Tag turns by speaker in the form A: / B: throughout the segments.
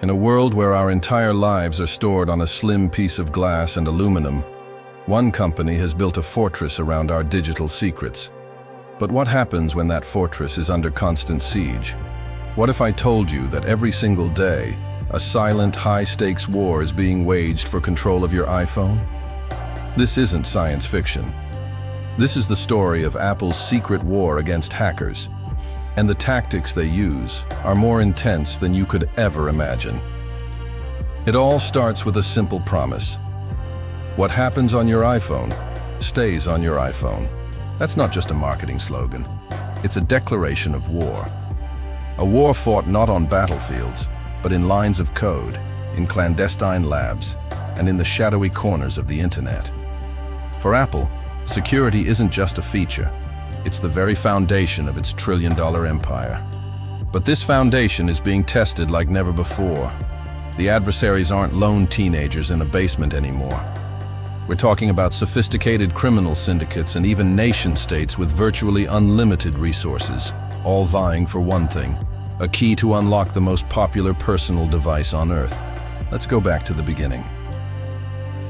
A: In a world where our entire lives are stored on a slim piece of glass and aluminum, one company has built a fortress around our digital secrets. But what happens when that fortress is under constant siege? What if I told you that every single day, a silent, high-stakes war is being waged for control of your iPhone? This isn't science fiction. This is the story of Apple's secret war against hackers, and the tactics they use are more intense than you could ever imagine. It all starts with a simple promise. What happens on your iPhone stays on your iPhone. That's not just a marketing slogan. It's a declaration of war. A war fought not on battlefields, but in lines of code, in clandestine labs, and in the shadowy corners of the internet. For Apple, security isn't just a feature. It's the very foundation of its trillion-dollar empire. But this foundation is being tested like never before. The adversaries aren't lone teenagers in a basement anymore. We're talking about sophisticated criminal syndicates and even nation-states with virtually unlimited resources, all vying for one thing: a key to unlock the most popular personal device on Earth. Let's go back to the beginning.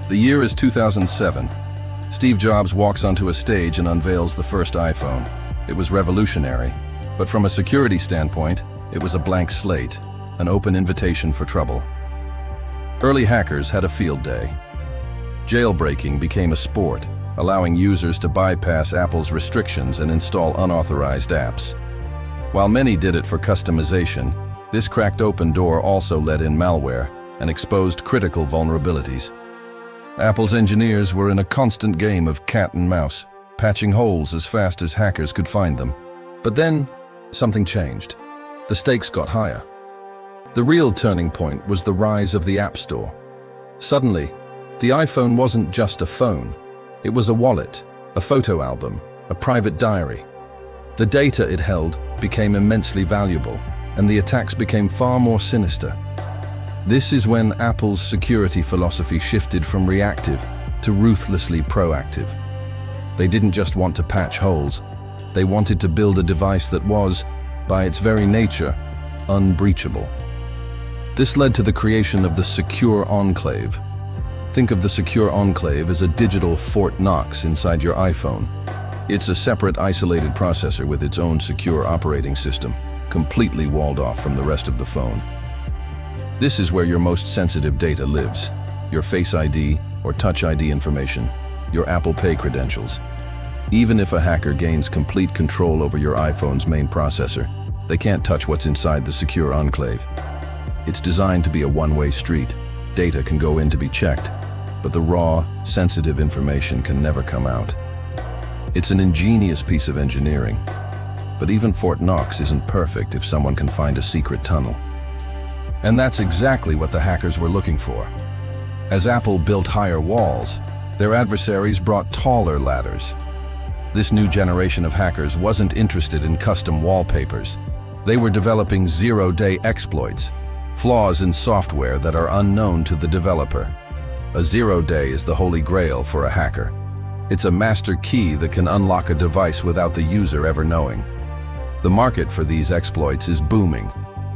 A: The year is 2007. Steve Jobs walks onto a stage and unveils the first iPhone. It was revolutionary, but from a security standpoint, it was a blank slate, an open invitation for trouble. Early hackers had a field day. Jailbreaking became a sport, allowing users to bypass Apple's restrictions and install unauthorized apps. While many did it for customization, this cracked open door also let in malware and exposed critical vulnerabilities. Apple's engineers were in a constant game of cat and mouse, patching holes as fast as hackers could find them. But then, something changed. The stakes got higher. The real turning point was the rise of the App Store. Suddenly, the iPhone wasn't just a phone. It was a wallet, a photo album, a private diary. The data it held became immensely valuable, and the attacks became far more sinister. This is when Apple's security philosophy shifted from reactive to ruthlessly proactive. They didn't just want to patch holes. They wanted to build a device that was, by its very nature, unbreachable. This led to the creation of the Secure Enclave. Think of the Secure Enclave as a digital Fort Knox inside your iPhone. It's a separate, isolated processor with its own secure operating system, completely walled off from the rest of the phone. This is where your most sensitive data lives: your Face ID or Touch ID information, your Apple Pay credentials. Even if a hacker gains complete control over your iPhone's main processor, they can't touch what's inside the Secure Enclave. It's designed to be a one-way street. Data can go in to be checked, but the raw, sensitive information can never come out. It's an ingenious piece of engineering, but even Fort Knox isn't perfect if someone can find a secret tunnel. And that's exactly what the hackers were looking for. As Apple built higher walls, their adversaries brought taller ladders. This new generation of hackers wasn't interested in custom wallpapers. They were developing zero-day exploits, flaws in software that are unknown to the developer. A zero-day is the holy grail for a hacker. It's a master key that can unlock a device without the user ever knowing. The market for these exploits is booming,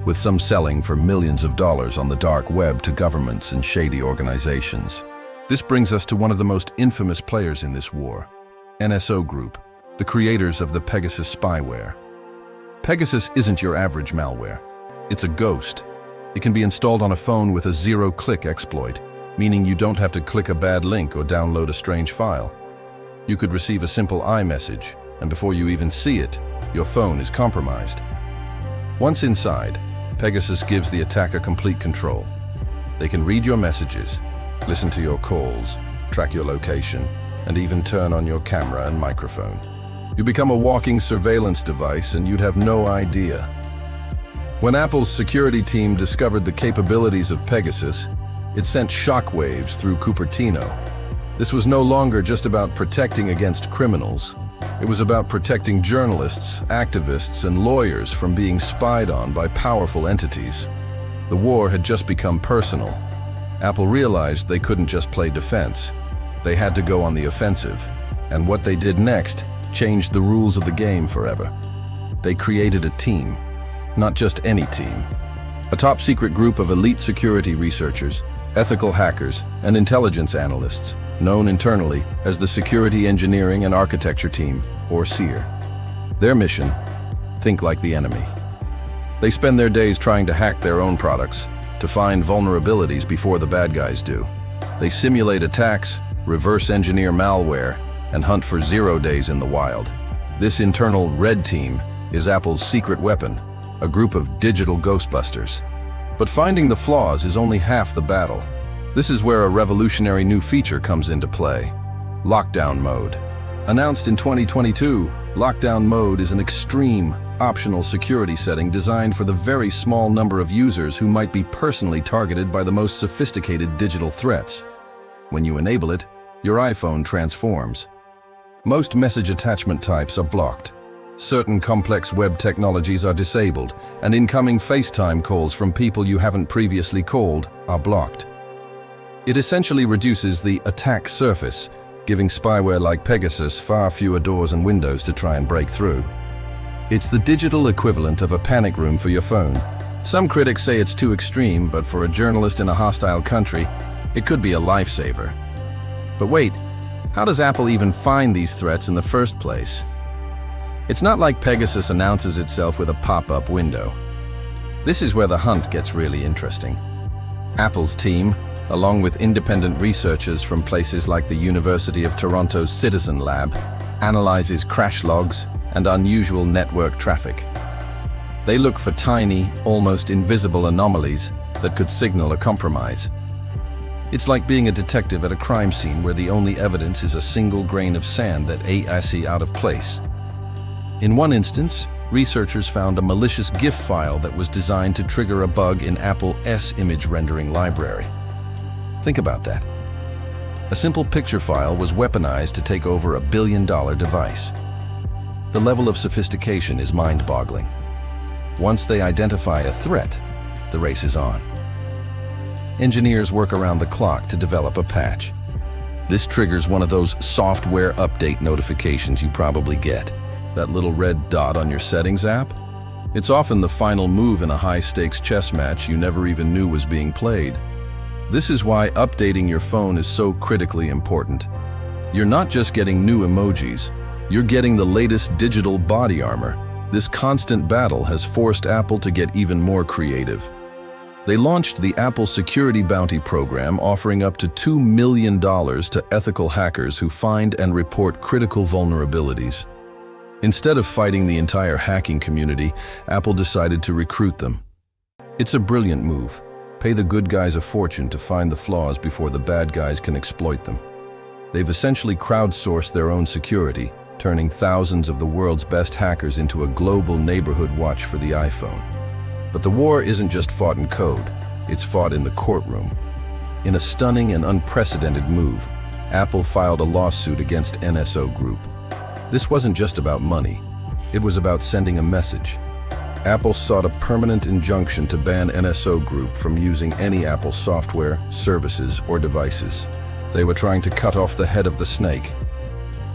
A: with some selling for millions of dollars on the dark web to governments and shady organizations. This brings us to one of the most infamous players in this war, NSO Group, the creators of the Pegasus spyware. Pegasus isn't your average malware. It's a ghost. It can be installed on a phone with a zero-click exploit, meaning you don't have to click a bad link or download a strange file. You could receive a simple iMessage, and before you even see it, your phone is compromised. Once inside, Pegasus gives the attacker complete control. They can read your messages, listen to your calls, track your location, and even turn on your camera and microphone. You become a walking surveillance device and you'd have no idea. When Apple's security team discovered the capabilities of Pegasus, it sent shockwaves through Cupertino. This was no longer just about protecting against criminals. It was about protecting journalists, activists, and lawyers from being spied on by powerful entities. The war had just become personal. Apple realized they couldn't just play defense. They had to go on the offensive. And what they did next changed the rules of the game forever. They created a team. Not just any team. a top-secret group of elite security researchers, ethical hackers, and intelligence analysts, known internally as the Security Engineering and Architecture Team, or SEER. Their mission: think like the enemy. They spend their days trying to hack their own products, to find vulnerabilities before the bad guys do. They simulate attacks, reverse engineer malware, and hunt for 0 days in the wild. This internal red team is Apple's secret weapon, a group of digital ghostbusters. But finding the flaws is only half the battle. This is where a revolutionary new feature comes into play: Lockdown Mode. Announced in 2022, Lockdown Mode is an extreme, optional security setting designed for the very small number of users who might be personally targeted by the most sophisticated digital threats. When you enable it, your iPhone transforms. Most message attachment types are blocked. Certain complex web technologies are disabled, and incoming FaceTime calls from people you haven't previously called are blocked. It essentially reduces the attack surface, giving spyware like Pegasus far fewer doors and windows to try and break through. It's the digital equivalent of a panic room for your phone. Some critics say it's too extreme, but for a journalist in a hostile country, it could be a lifesaver. But wait, how does Apple even find these threats in the first place? It's not like Pegasus announces itself with a pop-up window. This is where the hunt gets really interesting. Apple's team, along with independent researchers from places like the University of Toronto's Citizen Lab, analyzes crash logs and unusual network traffic. They look for tiny, almost invisible anomalies that could signal a compromise. It's like being a detective at a crime scene where the only evidence is a single grain of sand that is out of place. In one instance, researchers found a malicious GIF file that was designed to trigger a bug in Apple's image rendering library. Think about that. A simple picture file was weaponized to take over $1 billion device. The level of sophistication is mind-boggling. Once they identify a threat, the race is on. Engineers work around the clock to develop a patch. This triggers one of those software update notifications you probably get. That little red dot on your settings app? It's often the final move in a high-stakes chess match you never even knew was being played. This is why updating your phone is so critically important. You're not just getting new emojis, you're getting the latest digital body armor. This constant battle has forced Apple to get even more creative. They launched the Apple Security Bounty Program, offering up to $2 million to ethical hackers who find and report critical vulnerabilities. Instead of fighting the entire hacking community, Apple decided to recruit them. It's a brilliant move. Pay the good guys a fortune to find the flaws before the bad guys can exploit them. They've essentially crowdsourced their own security, turning thousands of the world's best hackers into a global neighborhood watch for the iPhone. But the war isn't just fought in code, it's fought in the courtroom. In a stunning and unprecedented move, Apple filed a lawsuit against NSO Group. This wasn't just about money, it was about sending a message. Apple sought a permanent injunction to ban NSO Group from using any Apple software, services, or devices. They were trying to cut off the head of the snake.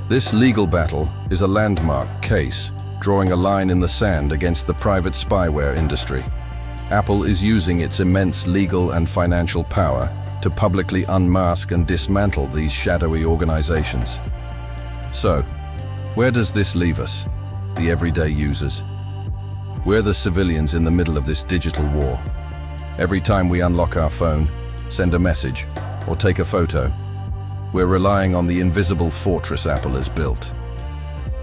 A: This legal battle is a landmark case, drawing a line in the sand against the private spyware industry. Apple is using its immense legal and financial power to publicly unmask and dismantle these shadowy organizations. So, where does this leave us, the everyday users? We're the civilians in the middle of this digital war. Every time we unlock our phone, send a message, or take a photo, we're relying on the invisible fortress Apple has built.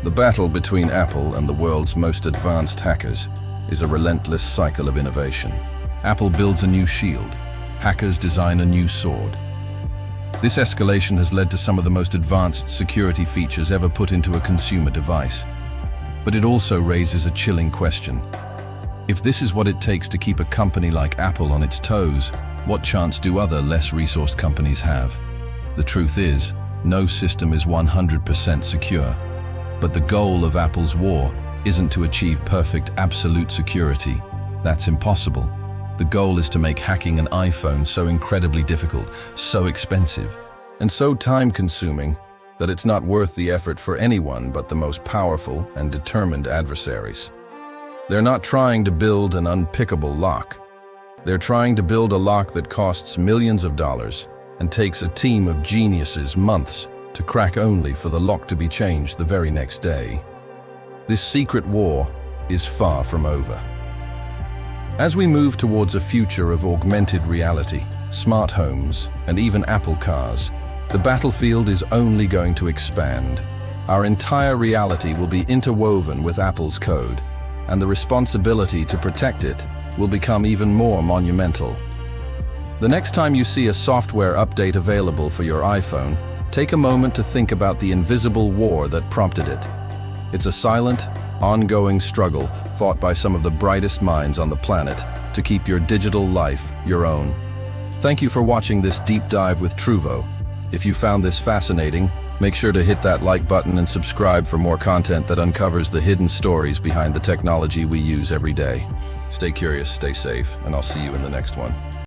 A: The battle between Apple and the world's most advanced hackers is a relentless cycle of innovation. Apple builds a new shield, hackers design a new sword. This escalation has led to some of the most advanced security features ever put into a consumer device. But it also raises a chilling question. If this is what it takes to keep a company like Apple on its toes, what chance do other, less resourced companies have? The truth is, no system is 100% secure. But the goal of Apple's war isn't to achieve perfect absolute security. That's impossible. The goal is to make hacking an iPhone so incredibly difficult, so expensive, and so time-consuming that it's not worth the effort for anyone but the most powerful and determined adversaries. They're not trying to build an unpickable lock. They're trying to build a lock that costs millions of dollars and takes a team of geniuses months to crack, only for the lock to be changed the very next day. This secret war is far from over. As we move towards a future of augmented reality, smart homes, and even Apple cars, the battlefield is only going to expand. Our entire reality will be interwoven with Apple's code, and the responsibility to protect it will become even more monumental. The next time you see a software update available for your iPhone, take a moment to think about the invisible war that prompted it. It's a silent, ongoing struggle fought by some of the brightest minds on the planet to keep your digital life your own. Thank you for watching this deep dive with Truvo. If you found this fascinating, make sure to hit that like button and subscribe for more content that uncovers the hidden stories behind the technology we use every day. Stay curious, stay safe, and I'll see you in the next one.